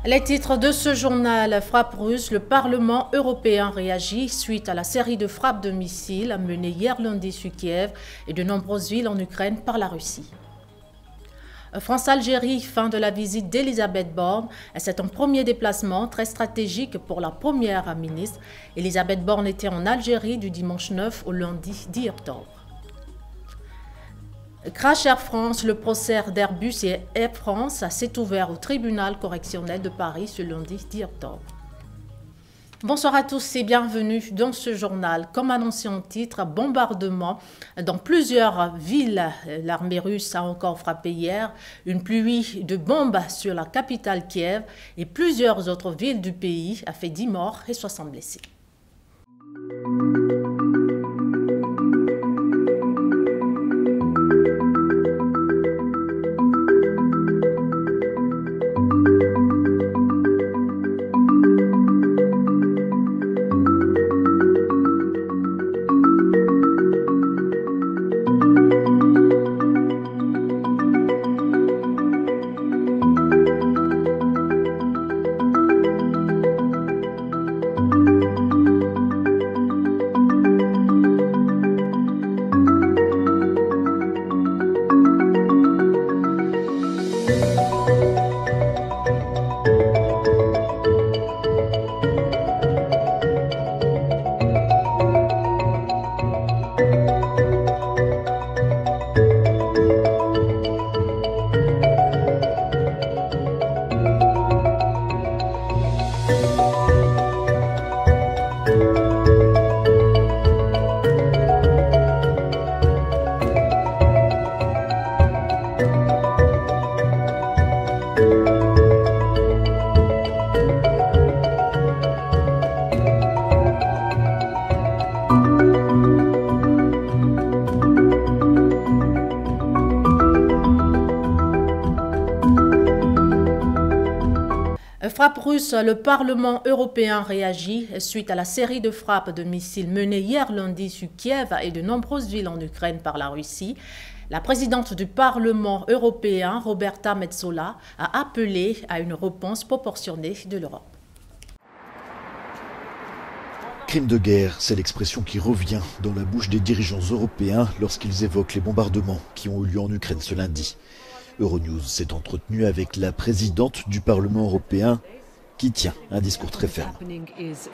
Les titres de ce journal: frappe russe, le Parlement européen réagit suite à la série de frappes de missiles menées hier lundi sur Kiev et de nombreuses villes en Ukraine par la Russie. France-Algérie, fin de la visite d'Elisabeth Borne. C'est un premier déplacement très stratégique pour la première ministre. Elisabeth Borne était en Algérie du dimanche 9 au lundi 10 octobre. Crash Air France, le procès d'Airbus et Air France s'est ouvert au tribunal correctionnel de Paris ce lundi 10 octobre. Bonsoir à tous et bienvenue dans ce journal. Comme annoncé en titre, bombardement dans plusieurs villes. L'armée russe a encore frappé hier. Une pluie de bombes sur la capitale Kiev et plusieurs autres villes du pays a fait 10 morts et 60 blessés. Frappe russe, le Parlement européen réagit suite à la série de frappes de missiles menées hier lundi sur Kiev et de nombreuses villes en Ukraine par la Russie. La présidente du Parlement européen, Roberta Metsola, a appelé à une réponse proportionnée de l'Europe. Crime de guerre, c'est l'expression qui revient dans la bouche des dirigeants européens lorsqu'ils évoquent les bombardements qui ont eu lieu en Ukraine ce lundi. Euronews s'est entretenu avec la présidente du Parlement européen qui tient un discours très ferme.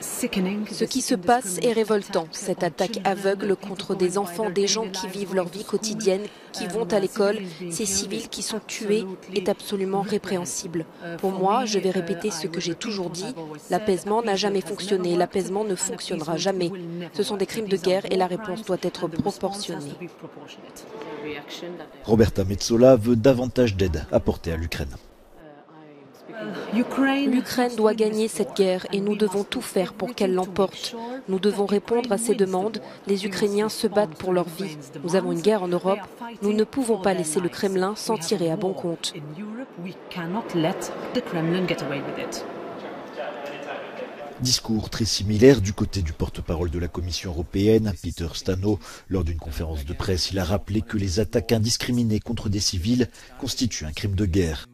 Ce qui se passe est révoltant. Cette attaque aveugle contre des enfants, des gens qui vivent leur vie quotidienne, qui vont à l'école, ces civils qui sont tués, est absolument répréhensible. Pour moi, je vais répéter ce que j'ai toujours dit, l'apaisement n'a jamais fonctionné, l'apaisement ne fonctionnera jamais. Ce sont des crimes de guerre et la réponse doit être proportionnée. Roberta Metsola veut davantage d'aide apportée à l'Ukraine. L'Ukraine doit gagner cette guerre et nous devons tout faire pour qu'elle l'emporte. Nous devons répondre à ces demandes. Les Ukrainiens se battent pour leur vie. Nous avons une guerre en Europe. Nous ne pouvons pas laisser le Kremlin s'en tirer à bon compte. Discours très similaire du côté du porte-parole de la Commission européenne, Peter Stano. Lors d'une conférence de presse, il a rappelé que les attaques indiscriminées contre des civils constituent un crime de guerre.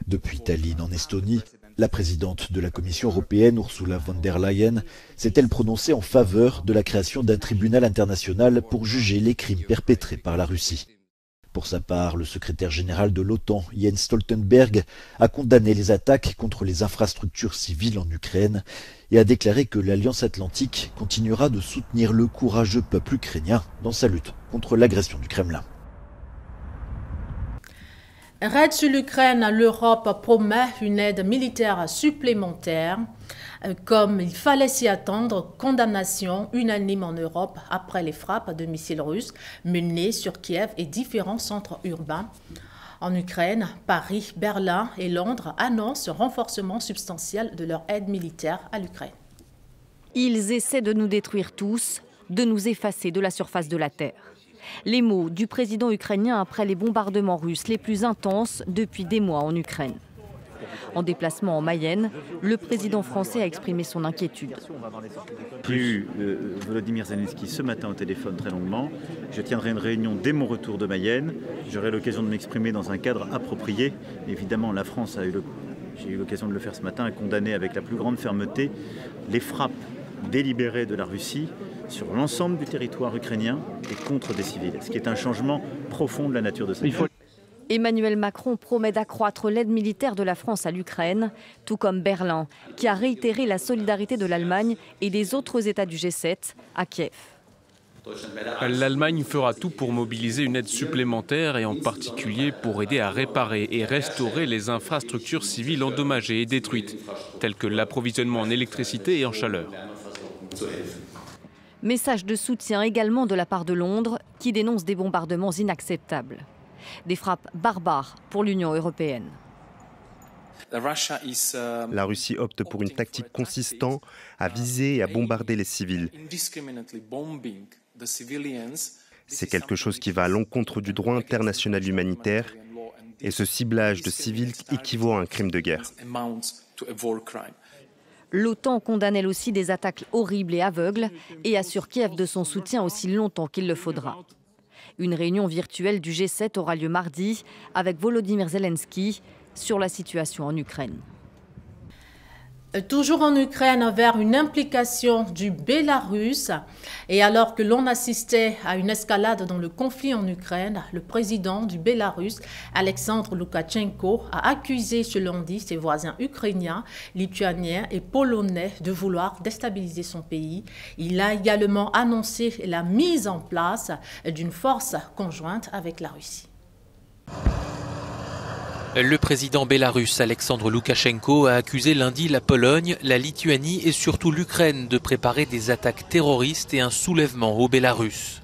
Depuis Tallinn en Estonie, la présidente de la Commission européenne, Ursula von der Leyen, s'est-elle prononcée en faveur de la création d'un tribunal international pour juger les crimes perpétrés par la Russie. Pour sa part, le secrétaire général de l'OTAN, Jens Stoltenberg, a condamné les attaques contre les infrastructures civiles en Ukraine et a déclaré que l'Alliance Atlantique continuera de soutenir le courageux peuple ukrainien dans sa lutte contre l'agression du Kremlin. Raid sur l'Ukraine, l'Europe promet une aide militaire supplémentaire. Comme il fallait s'y attendre, condamnation unanime en Europe après les frappes de missiles russes menées sur Kiev et différents centres urbains. En Ukraine, Paris, Berlin et Londres annoncent un renforcement substantiel de leur aide militaire à l'Ukraine. Ils essaient de nous détruire tous, de nous effacer de la surface de la Terre. Les mots du président ukrainien après les bombardements russes les plus intenses depuis des mois en Ukraine. En déplacement en Mayenne, le président français a exprimé son inquiétude. J'ai eu Volodymyr Zelensky ce matin au téléphone très longuement. Je tiendrai une réunion dès mon retour de Mayenne. J'aurai l'occasion de m'exprimer dans un cadre approprié. Évidemment, la France a eu j'ai eu l'occasion de le faire ce matin, a condamné avec la plus grande fermeté les frappes délibérées de la Russie sur l'ensemble du territoire ukrainien et contre des civils, ce qui est un changement profond de la nature de cette guerre. Emmanuel Macron promet d'accroître l'aide militaire de la France à l'Ukraine, tout comme Berlin, qui a réitéré la solidarité de l'Allemagne et des autres États du G7 à Kiev. L'Allemagne fera tout pour mobiliser une aide supplémentaire et en particulier pour aider à réparer et restaurer les infrastructures civiles endommagées et détruites, telles que l'approvisionnement en électricité et en chaleur. Message de soutien également de la part de Londres, qui dénonce des bombardements inacceptables. Des frappes barbares pour l'Union européenne. La Russie opte pour une tactique consistant à viser et à bombarder les civils. C'est quelque chose qui va à l'encontre du droit international humanitaire et ce ciblage de civils équivaut à un crime de guerre. L'OTAN condamne elle aussi des attaques horribles et aveugles et assure Kiev de son soutien aussi longtemps qu'il le faudra. Une réunion virtuelle du G7 aura lieu mardi avec Volodymyr Zelensky sur la situation en Ukraine. Toujours en Ukraine, vers une implication du Bélarus. Et alors que l'on assistait à une escalade dans le conflit en Ukraine, le président du Bélarus, Alexandre Loukachenko, a accusé ce lundi ses voisins ukrainiens, lituaniens et polonais de vouloir déstabiliser son pays. Il a également annoncé la mise en place d'une force conjointe avec la Russie. Le président bélarusse Alexandre Loukachenko a accusé lundi la Pologne, la Lituanie et surtout l'Ukraine de préparer des attaques terroristes et un soulèvement au Bélarus.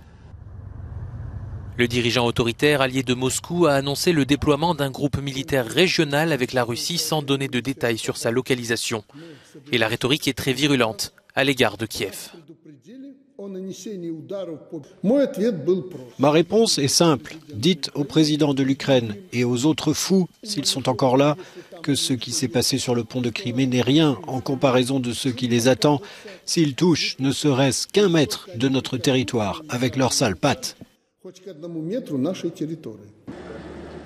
Le dirigeant autoritaire allié de Moscou a annoncé le déploiement d'un groupe militaire régional avec la Russie sans donner de détails sur sa localisation. Et la rhétorique est très virulente à l'égard de Kiev. Ma réponse est simple. Dites au président de l'Ukraine et aux autres fous, s'ils sont encore là, que ce qui s'est passé sur le pont de Crimée n'est rien en comparaison de ce qui les attend s'ils touchent ne serait-ce qu'1 mètre de notre territoire avec leurs sales pattes.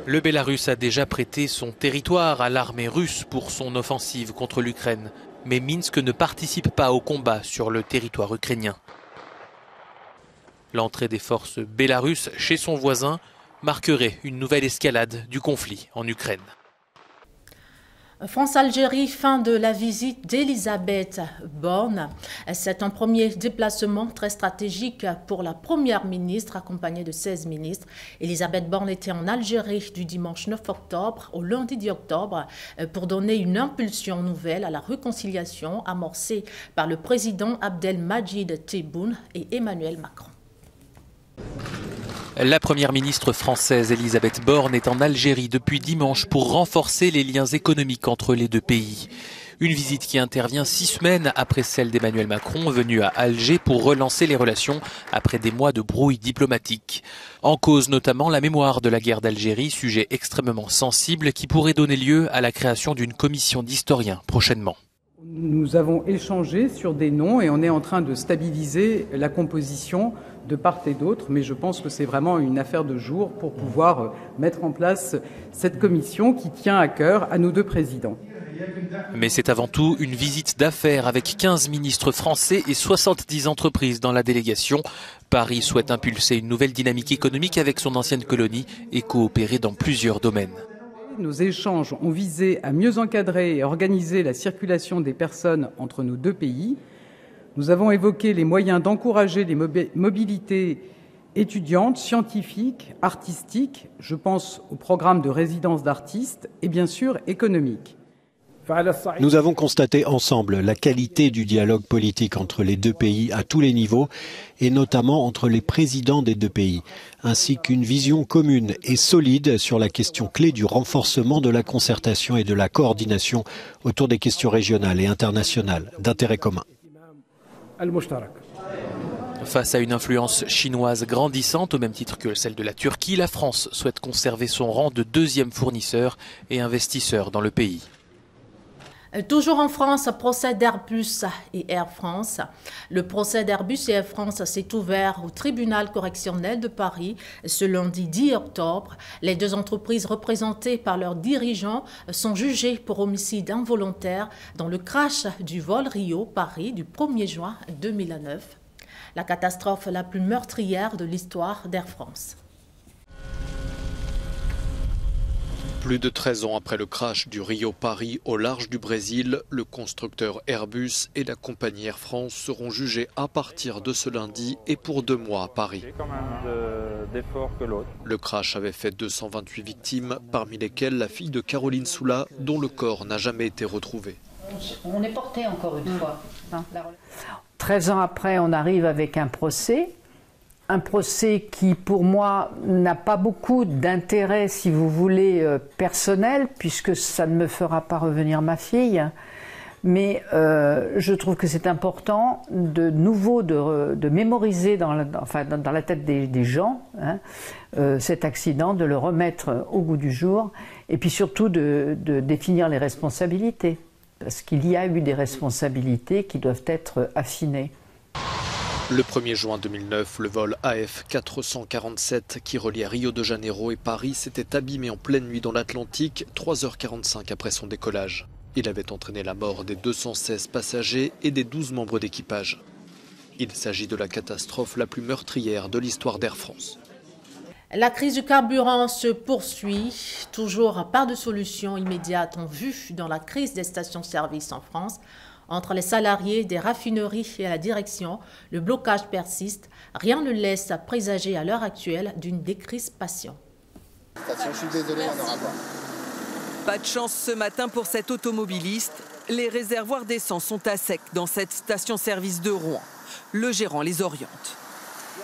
Le Bélarus a déjà prêté son territoire à l'armée russe pour son offensive contre l'Ukraine. Mais Minsk ne participe pas au combat sur le territoire ukrainien. L'entrée des forces bélarusses chez son voisin marquerait une nouvelle escalade du conflit en Ukraine. France-Algérie, fin de la visite d'Elisabeth Borne. C'est un premier déplacement très stratégique pour la première ministre accompagnée de 16 ministres. Elisabeth Borne était en Algérie du dimanche 9 octobre au lundi 10 octobre pour donner une impulsion nouvelle à la réconciliation amorcée par le président Abdelmadjid Tebboune et Emmanuel Macron. La première ministre française Elisabeth Borne est en Algérie depuis dimanche pour renforcer les liens économiques entre les deux pays. Une visite qui intervient 6 semaines après celle d'Emmanuel Macron venu à Alger pour relancer les relations après des mois de brouille diplomatique. En cause notamment la mémoire de la guerre d'Algérie, sujet extrêmement sensible qui pourrait donner lieu à la création d'une commission d'historiens prochainement. Nous avons échangé sur des noms et on est en train de stabiliser la composition de part et d'autre, mais je pense que c'est vraiment une affaire de jour pour pouvoir mettre en place cette commission qui tient à cœur à nos deux présidents. Mais c'est avant tout une visite d'affaires avec 15 ministres français et 70 entreprises dans la délégation. Paris souhaite impulser une nouvelle dynamique économique avec son ancienne colonie et coopérer dans plusieurs domaines. Nos échanges ont visé à mieux encadrer et organiser la circulation des personnes entre nos deux pays. Nous avons évoqué les moyens d'encourager les mobilités étudiantes, scientifiques, artistiques, je pense au programme de résidence d'artistes et bien sûr économiques. Nous avons constaté ensemble la qualité du dialogue politique entre les deux pays à tous les niveaux et notamment entre les présidents des deux pays, ainsi qu'une vision commune et solide sur la question clé du renforcement de la concertation et de la coordination autour des questions régionales et internationales d'intérêt commun. Face à une influence chinoise grandissante au même titre que celle de la Turquie, la France souhaite conserver son rang de 2e fournisseur et investisseur dans le pays. Toujours en France, procès d'Airbus et Air France. Le procès d'Airbus et Air France s'est ouvert au tribunal correctionnel de Paris ce lundi 10 octobre. Les deux entreprises représentées par leurs dirigeants sont jugées pour homicide involontaire dans le crash du vol Rio-Paris du 1er juin 2009. La catastrophe la plus meurtrière de l'histoire d'Air France. Plus de 13 ans après le crash du Rio-Paris au large du Brésil, le constructeur Airbus et la compagnie Air France seront jugés à partir de ce lundi et pour 2 mois à Paris. Le crash avait fait 228 victimes, parmi lesquelles la fille de Caroline Soula, dont le corps n'a jamais été retrouvé. On est porté encore une fois. 13 ans après, on arrive avec un procès. Un procès qui, pour moi, n'a pas beaucoup d'intérêt, si vous voulez, personnel, puisque ça ne me fera pas revenir ma fille. Mais je trouve que c'est important de nouveau de mémoriser dans la tête des gens cet accident, de le remettre au goût du jour, et puis surtout de définir les responsabilités. Parce qu'il y a eu des responsabilités qui doivent être affinées. Le 1er juin 2009, le vol AF 447 qui reliait Rio de Janeiro et Paris s'était abîmé en pleine nuit dans l'Atlantique, 3h45 après son décollage. Il avait entraîné la mort des 216 passagers et des 12 membres d'équipage. Il s'agit de la catastrophe la plus meurtrière de l'histoire d'Air France. La crise du carburant se poursuit. Toujours pas de solution immédiate en vue dans la crise des stations-service en France. Entre les salariés des raffineries et la direction, le blocage persiste. Rien ne laisse présager à l'heure actuelle d'une décrispation. Je suis désolé, on n'aura pas. Pas de chance ce matin pour cet automobiliste. Les réservoirs d'essence sont à sec dans cette station-service de Rouen. Le gérant les oriente.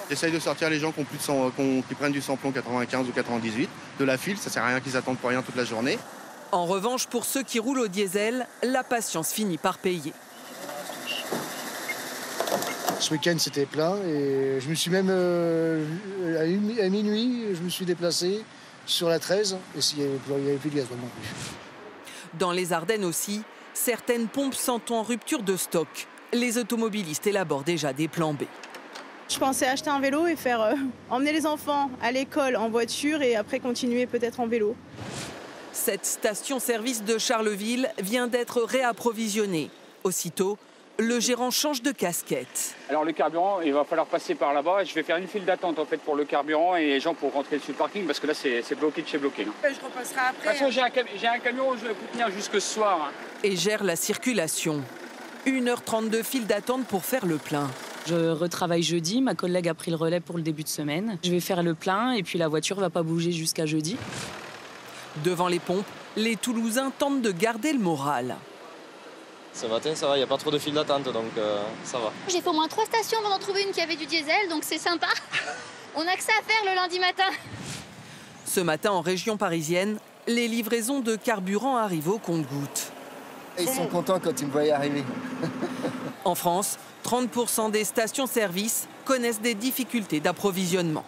J'essaye de sortir les gens qui prennent du samplon 95 ou 98 de la file. Ça ne sert à rien qu'ils attendent pour rien toute la journée. En revanche, pour ceux qui roulent au diesel, la patience finit par payer. Ce week-end, c'était plein et je me suis même, à minuit, je me suis déplacé sur la 13 et il n'y avait plus de gaz non plus. Dans les Ardennes aussi, certaines pompes sont en rupture de stock. Les automobilistes élaborent déjà des plans B. Je pensais acheter un vélo et faire emmener les enfants à l'école en voiture et après continuer peut-être en vélo. Cette station-service de Charleville vient d'être réapprovisionnée. Aussitôt, le gérant change de casquette. Alors le carburant, il va falloir passer par là-bas. Je vais faire une file d'attente en fait pour le carburant et les gens pour rentrer sur le parking parce que là c'est bloqué de chez bloqué. Je repasserai après. De toute façon, j'ai un camion où je vais tenir jusque ce soir. Et gère la circulation. 1h30 de file d'attente pour faire le plein. Je retravaille jeudi, ma collègue a pris le relais pour le début de semaine. Je vais faire le plein et puis la voiture ne va pas bouger jusqu'à jeudi. Devant les pompes, les Toulousains tentent de garder le moral. Ce matin, ça va, il n'y a pas trop de file d'attente, donc ça va. J'ai fait au moins 3 stations avant d'en trouver une qui avait du diesel, donc c'est sympa. On a que ça à faire le lundi matin. Ce matin, en région parisienne, les livraisons de carburant arrivent au compte-gouttes. Ils sont contents quand ils me voient arriver. En France, 30% des stations-service connaissent des difficultés d'approvisionnement.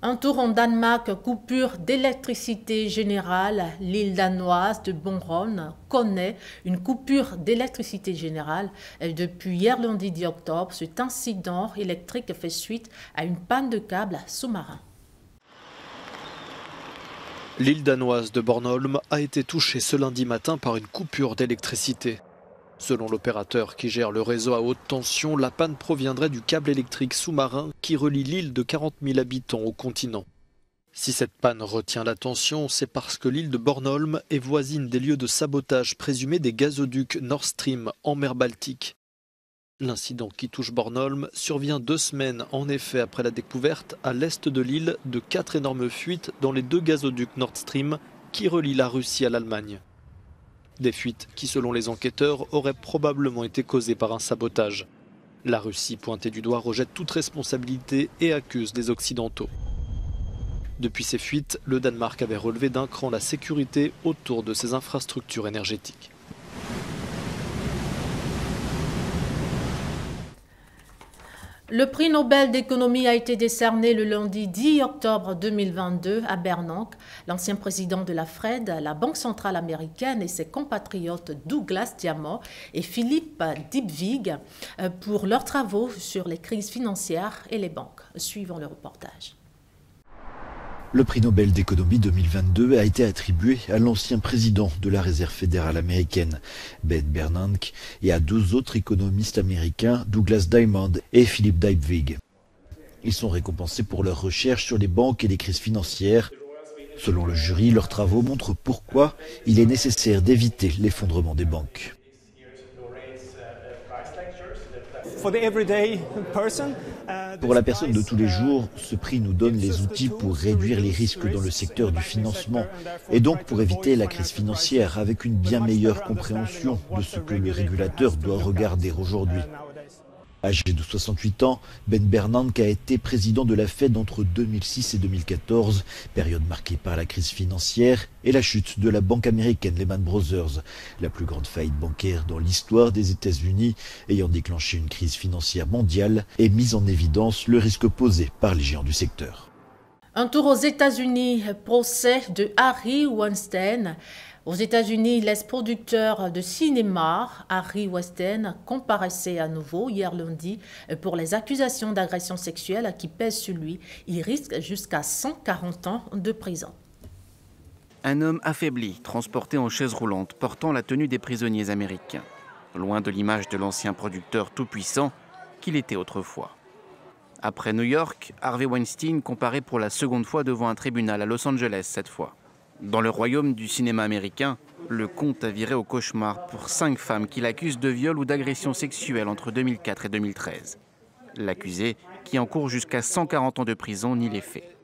Un tour en Danemark, coupure d'électricité générale. L'île danoise de Bornholm connaît une coupure d'électricité générale. Depuis hier lundi 10 octobre, cet incident électrique fait suite à une panne de câble sous-marin. L'île danoise de Bornholm a été touchée ce lundi matin par une coupure d'électricité. Selon l'opérateur qui gère le réseau à haute tension, la panne proviendrait du câble électrique sous-marin qui relie l'île de 40 000 habitants au continent. Si cette panne retient l'attention, c'est parce que l'île de Bornholm est voisine des lieux de sabotage présumés des gazoducs Nord Stream en mer Baltique. L'incident qui touche Bornholm survient 2 semaines en effet après la découverte à l'est de l'île de 4 énormes fuites dans les 2 gazoducs Nord Stream qui relient la Russie à l'Allemagne. Des fuites qui, selon les enquêteurs, auraient probablement été causées par un sabotage. La Russie, pointée du doigt, rejette toute responsabilité et accuse les Occidentaux. Depuis ces fuites, le Danemark avait relevé d'un cran la sécurité autour de ses infrastructures énergétiques. Le prix Nobel d'économie a été décerné le lundi 10 octobre 2022 à Bernanke. L'ancien président de la Fed, la Banque centrale américaine et ses compatriotes Douglas Diamond et Philippe Dybvig pour leurs travaux sur les crises financières et les banques. Suivons le reportage. Le prix Nobel d'économie 2022 a été attribué à l'ancien président de la Réserve fédérale américaine, Ben Bernanke, et à deux autres économistes américains, Douglas Diamond et Philippe Dybvig. Ils sont récompensés pour leurs recherches sur les banques et les crises financières. Selon le jury, leurs travaux montrent pourquoi il est nécessaire d'éviter l'effondrement des banques. Pour la personne de tous les jours, ce prix nous donne les outils pour réduire les risques dans le secteur du financement et donc pour éviter la crise financière avec une bien meilleure compréhension de ce que le régulateur doit regarder aujourd'hui. Âgé de 68 ans, Ben Bernanke a été président de la Fed entre 2006 et 2014, période marquée par la crise financière et la chute de la banque américaine Lehman Brothers, la plus grande faillite bancaire dans l'histoire des États-Unis, ayant déclenché une crise financière mondiale et mis en évidence le risque posé par les géants du secteur. Un tour aux États-Unis, procès de Harvey Weinstein. Aux États-Unis, l'ex-producteur de cinéma Harvey Weinstein comparaissait à nouveau hier lundi pour les accusations d'agression sexuelle qui pèsent sur lui. Il risque jusqu'à 140 ans de prison. Un homme affaibli, transporté en chaise roulante, portant la tenue des prisonniers américains. Loin de l'image de l'ancien producteur tout-puissant qu'il était autrefois. Après New York, Harvey Weinstein comparé pour la seconde fois devant un tribunal à Los Angeles cette fois. Dans le royaume du cinéma américain, le compte a viré au cauchemar pour 5 femmes qu'il accuse de viol ou d'agression sexuelle entre 2004 et 2013. L'accusé, qui encourt jusqu'à 140 ans de prison, nie les faits.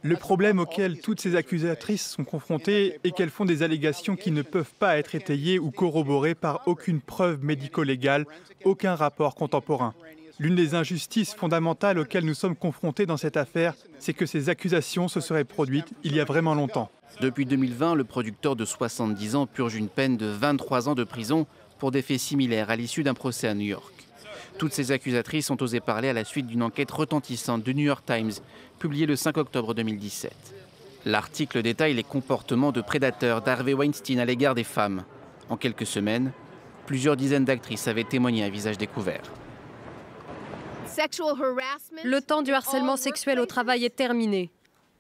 Le problème auquel toutes ces accusatrices sont confrontées est qu'elles font des allégations qui ne peuvent pas être étayées ou corroborées par aucune preuve médico-légale, aucun rapport contemporain. L'une des injustices fondamentales auxquelles nous sommes confrontés dans cette affaire, c'est que ces accusations se seraient produites il y a vraiment longtemps. Depuis 2020, le producteur de 70 ans purge une peine de 23 ans de prison pour des faits similaires à l'issue d'un procès à New York. Toutes ces accusatrices ont osé parler à la suite d'une enquête retentissante du New York Times, publiée le 5 octobre 2017. L'article détaille les comportements de prédateurs d'Harvey Weinstein à l'égard des femmes. En quelques semaines, plusieurs dizaines d'actrices avaient témoigné à visage découvert. Le temps du harcèlement sexuel au travail est terminé.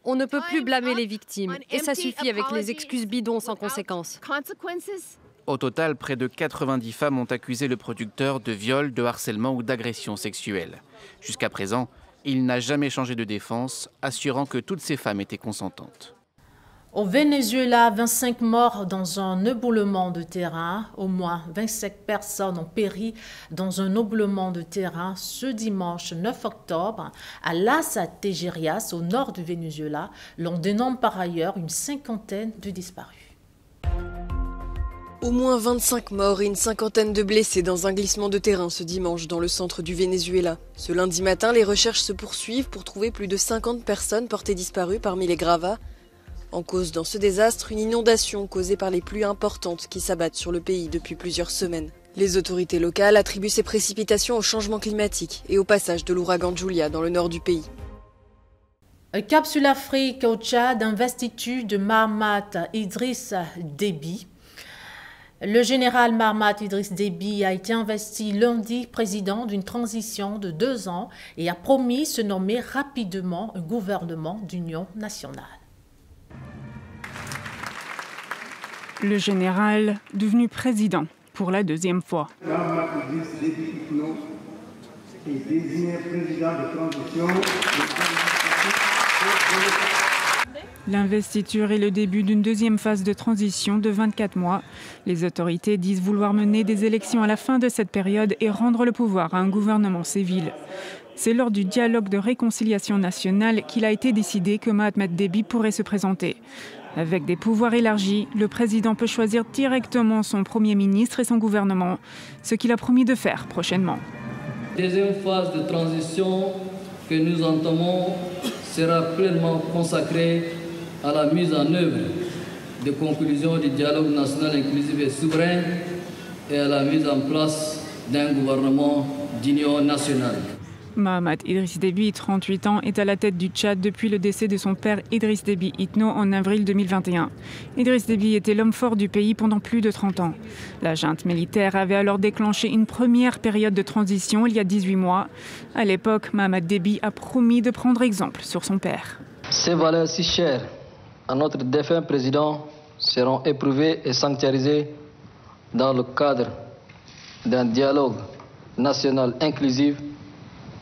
On ne peut plus blâmer les victimes, et ça suffit avec les excuses bidons sans conséquence. Au total, près de 90 femmes ont accusé le producteur de viol, de harcèlement ou d'agression sexuelle. Jusqu'à présent, il n'a jamais changé de défense, assurant que toutes ces femmes étaient consentantes. Au Venezuela, 25 morts dans un éboulement de terrain. Au moins 25 personnes ont péri dans un éboulement de terrain ce dimanche 9 octobre à Las Tejerias, au nord du Venezuela. L'on dénombre par ailleurs une cinquantaine de disparus. Au moins 25 morts et une cinquantaine de blessés dans un glissement de terrain ce dimanche dans le centre du Venezuela. Ce lundi matin, les recherches se poursuivent pour trouver plus de 50 personnes portées disparues parmi les gravats. En cause dans ce désastre, une inondation causée par les pluies importantes qui s'abattent sur le pays depuis plusieurs semaines. Les autorités locales attribuent ces précipitations au changement climatique et au passage de l'ouragan Julia dans le nord du pays. Cap sur l'Afrique, au Tchad, investiture de Mahamat Idriss Déby. Le général Mahamat Idriss Déby a été investi lundi président d'une transition de 2 ans et a promis se nommer rapidement un gouvernement d'union nationale. Le général, devenu président pour la 2e fois. L'investiture est le début d'une 2e phase de transition de 24 mois. Les autorités disent vouloir mener des élections à la fin de cette période et rendre le pouvoir à un gouvernement civil. C'est lors du dialogue de réconciliation nationale qu'il a été décidé que Mahamat Déby pourrait se présenter. Avec des pouvoirs élargis, le président peut choisir directement son Premier ministre et son gouvernement, ce qu'il a promis de faire prochainement. La 2e phase de transition que nous entamons sera pleinement consacrée à la mise en œuvre des conclusions du dialogue national inclusif et souverain et à la mise en place d'un gouvernement d'union nationale. Mohamed Idriss Déby, 38 ans, est à la tête du Tchad depuis le décès de son père Idriss Déby Itno en avril 2021. Idriss Déby était l'homme fort du pays pendant plus de 30 ans. La junte militaire avait alors déclenché une première période de transition il y a 18 mois. À l'époque, Mohamed Déby a promis de prendre exemple sur son père. Ces valeurs si chères à notre défunt président seront éprouvées et sanctuarisées dans le cadre d'un dialogue national inclusif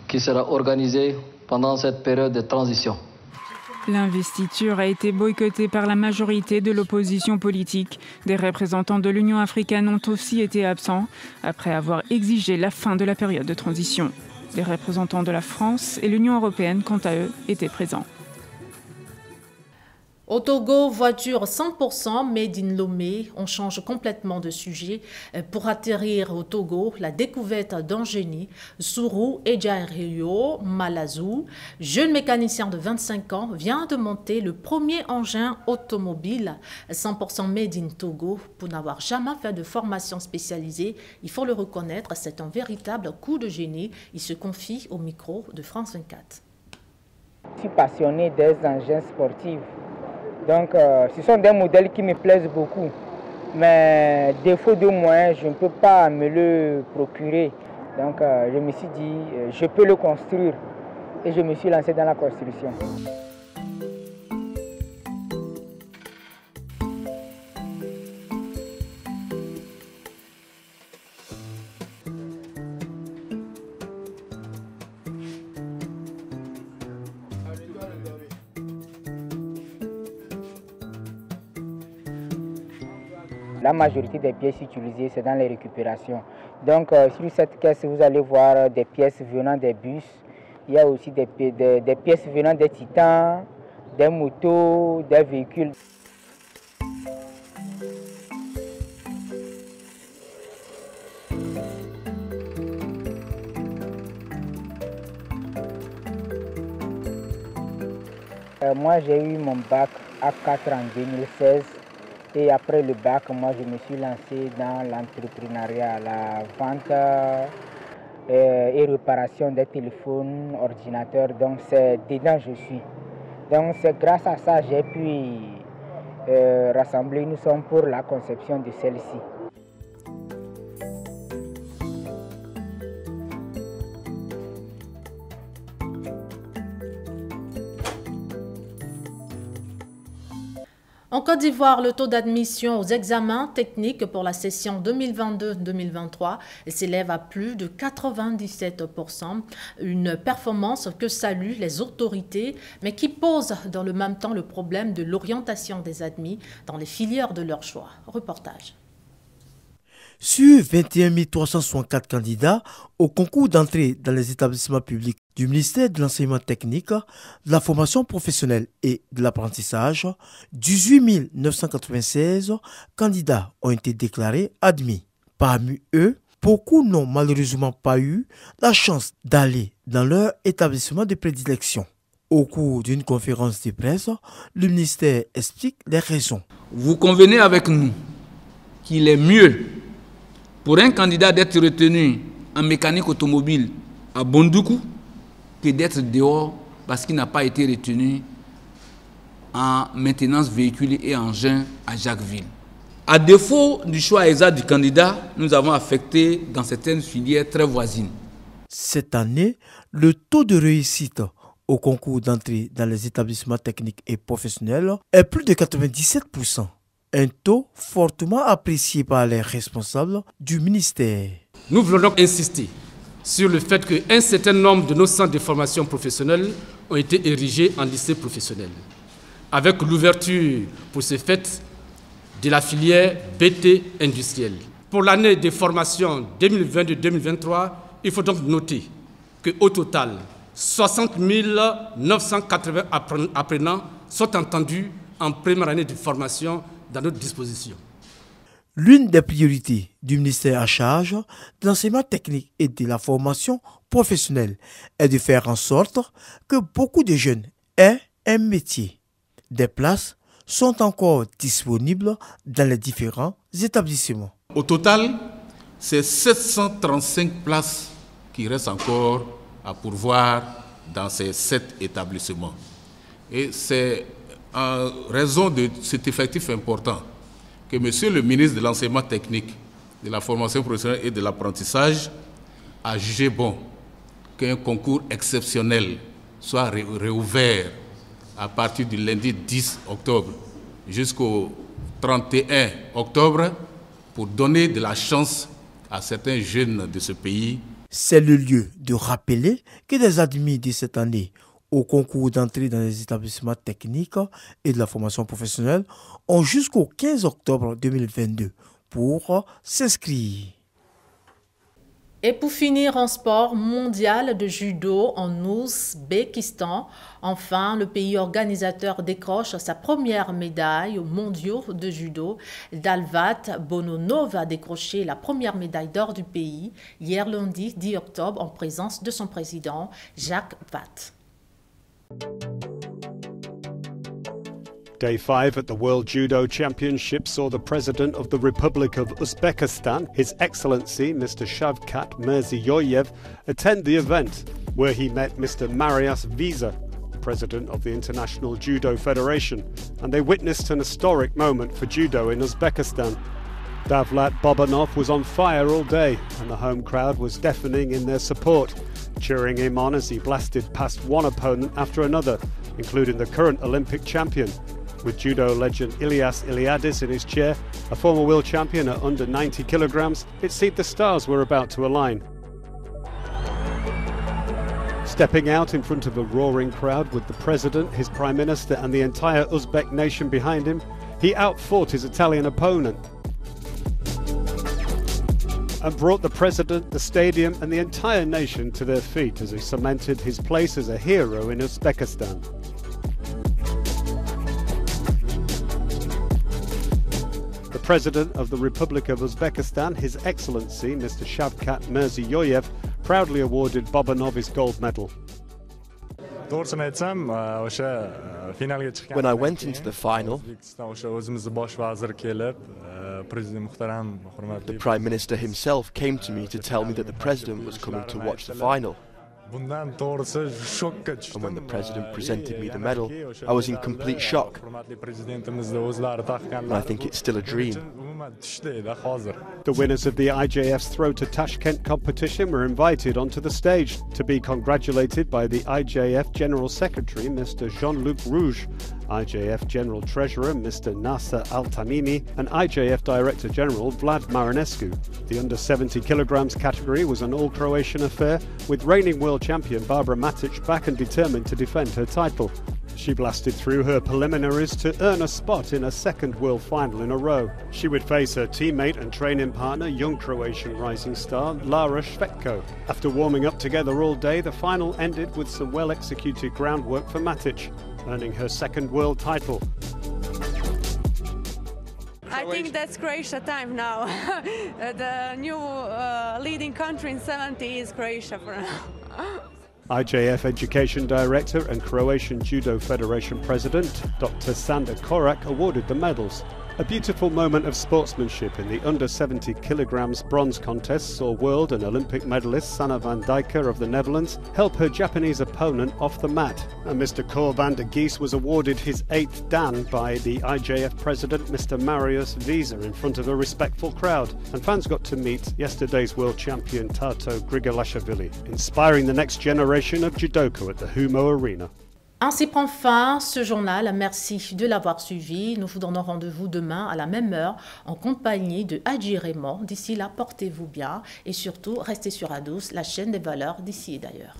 qui sera organisé pendant cette période de transition. L'investiture a été boycottée par la majorité de l'opposition politique. Des représentants de l'Union africaine ont aussi été absents après avoir exigé la fin de la période de transition. Les représentants de la France et l'Union européenne, quant à eux, étaient présents. Au Togo, voiture 100% made in Lomé. On change complètement de sujet. Pour atterrir au Togo, la découverte d'un génie, Sourou Ejario Malazou, jeune mécanicien de 25 ans, vient de monter le premier engin automobile 100% made in Togo. Pour n'avoir jamais fait de formation spécialisée, il faut le reconnaître, c'est un véritable coup de génie. Il se confie au micro de France 24. Je suis passionné des engins sportifs. Donc, ce sont des modèles qui me plaisent beaucoup. Mais défaut de moyens, je ne peux pas me le procurer. Donc, je me suis dit, je peux le construire. Et je me suis lancé dans la construction. La majorité des pièces utilisées, c'est dans les récupérations. Donc, sur cette caisse, vous allez voir des pièces venant des bus. Il y a aussi des pièces venant des titans, des motos, des véhicules. Moi, j'ai eu mon bac A4 en 2016. Et après le bac, moi, je me suis lancé dans l'entrepreneuriat, la vente et réparation des téléphones, ordinateurs. Donc, c'est dedans que je suis. Donc, c'est grâce à ça que j'ai pu rassembler une somme pour la conception de celle-ci. En Côte d'Ivoire, le taux d'admission aux examens techniques pour la session 2022-2023 s'élève à plus de 97%, une performance que saluent les autorités, mais qui pose dans le même temps le problème de l'orientation des admis dans les filières de leur choix. Reportage. Sur 21 364 candidats au concours d'entrée dans les établissements publics du ministère de l'enseignement technique, de la formation professionnelle et de l'apprentissage, 18 996 candidats ont été déclarés admis. Parmi eux, beaucoup n'ont malheureusement pas eu la chance d'aller dans leur établissement de prédilection. Au cours d'une conférence de presse, le ministère explique les raisons. Vous convenez avec nous qu'il est mieux pour un candidat d'être retenu en mécanique automobile à Bondoukou que d'être dehors parce qu'il n'a pas été retenu en maintenance véhicule et engin à Jacquesville. À défaut du choix exact du candidat, nous avons affecté dans certaines filières très voisines. Cette année, le taux de réussite au concours d'entrée dans les établissements techniques et professionnels est plus de 97%. Un taux fortement apprécié par les responsables du ministère. Nous voulons donc insister sur le fait qu'un certain nombre de nos centres de formation professionnelle ont été érigés en lycées professionnels, avec l'ouverture pour ce fait de la filière BT industrielle. Pour l'année de formation 2022-2023, il faut donc noter qu'au total, 60 980 apprenants sont entendus en première année de formation dans notre disposition. L'une des priorités du ministère à charge de l'enseignement technique et de la formation professionnelle est de faire en sorte que beaucoup de jeunes aient un métier. Des places sont encore disponibles dans les différents établissements. Au total, c'est 735 places qui restent encore à à pourvoir dans ces 7 établissements. Et c'est en raison de cet effectif important que Monsieur le ministre de l'Enseignement technique, de la formation professionnelle et de l'apprentissage a jugé bon qu'un concours exceptionnel soit réouvert à partir du lundi 10 octobre jusqu'au 31 octobre pour donner de la chance à certains jeunes de ce pays. C'est le lieu de rappeler que des admis de cette année au concours d'entrée dans les établissements techniques et de la formation professionnelle ont jusqu'au 15 octobre 2022 pour s'inscrire. Et pour finir, en sport mondial de judo en Ouzbékistan, enfin, le pays organisateur décroche sa première médaille aux mondiaux de judo. Dalvat Bononov a décroché la première médaille d'or du pays hier lundi 10 octobre en présence de son président Jacques Vatt. Day 5 at the World Judo Championship saw the President of the Republic of Uzbekistan, His Excellency Mr. Shavkat Mirziyoyev, attend the event, where he met Mr. Marius Visa, President of the International Judo Federation, and they witnessed an historic moment for judo in Uzbekistan. Davlat Bobanov was on fire all day, and the home crowd was deafening in their support, cheering him on as he blasted past one opponent after another, including the current Olympic champion. With judo legend Ilias Iliadis in his chair, a former world champion at under 90 kilograms, it seemed the stars were about to align. Stepping out in front of a roaring crowd with the president, his prime minister and the entire Uzbek nation behind him, he outfought his Italian opponent and brought the president, the stadium and the entire nation to their feet as he cemented his place as a hero in Uzbekistan. The President of the Republic of Uzbekistan, His Excellency Mr. Shavkat Mirziyoyev, proudly awarded Bobanov his gold medal. When I went into the final, the Prime Minister himself came to me to tell me that the President was coming to watch the final. And when the President presented me the medal, I was in complete shock. And I think it's still a dream. The winners of the IJF's Throw to Tashkent competition were invited onto the stage to be congratulated by the IJF General Secretary, Mr. Jean-Luc Rouge, IJF General Treasurer, Mr. Nasser Al-Tamimi, and IJF Director General Vlad Marinescu. The under 70 kilograms category was an all-Croatian affair, with reigning world champion Barbara Matic back and determined to defend her title. She blasted through her preliminaries to earn a spot in a second world final in a row. She would face her teammate and training partner, young Croatian rising star Lara Švetko. After warming up together all day, the final ended with some well-executed groundwork for Matic, earning her second world title. I think that's Croatia time now. The new leading country in 70 is Croatia for now. IJF Education Director and Croatian Judo Federation President Dr. Sanda Korak awarded the medals. A beautiful moment of sportsmanship in the under 70 kilograms bronze contest saw world and Olympic medalist Sanne van Dijker of the Netherlands help her Japanese opponent off the mat. And Mr. Cor van der Gies was awarded his 8th Dan by the IJF president Mr. Marius Visa in front of a respectful crowd. And fans got to meet yesterday's world champion Tato Grigolashvili, inspiring the next generation of judoka at the Humo Arena. Ainsi prend fin ce journal. Merci de l'avoir suivi. Nous vous donnons rendez-vous demain à la même heure en compagnie de Hadji Raymond. D'ici là, portez-vous bien et surtout, restez sur A12, la chaîne des valeurs d'ici et d'ailleurs.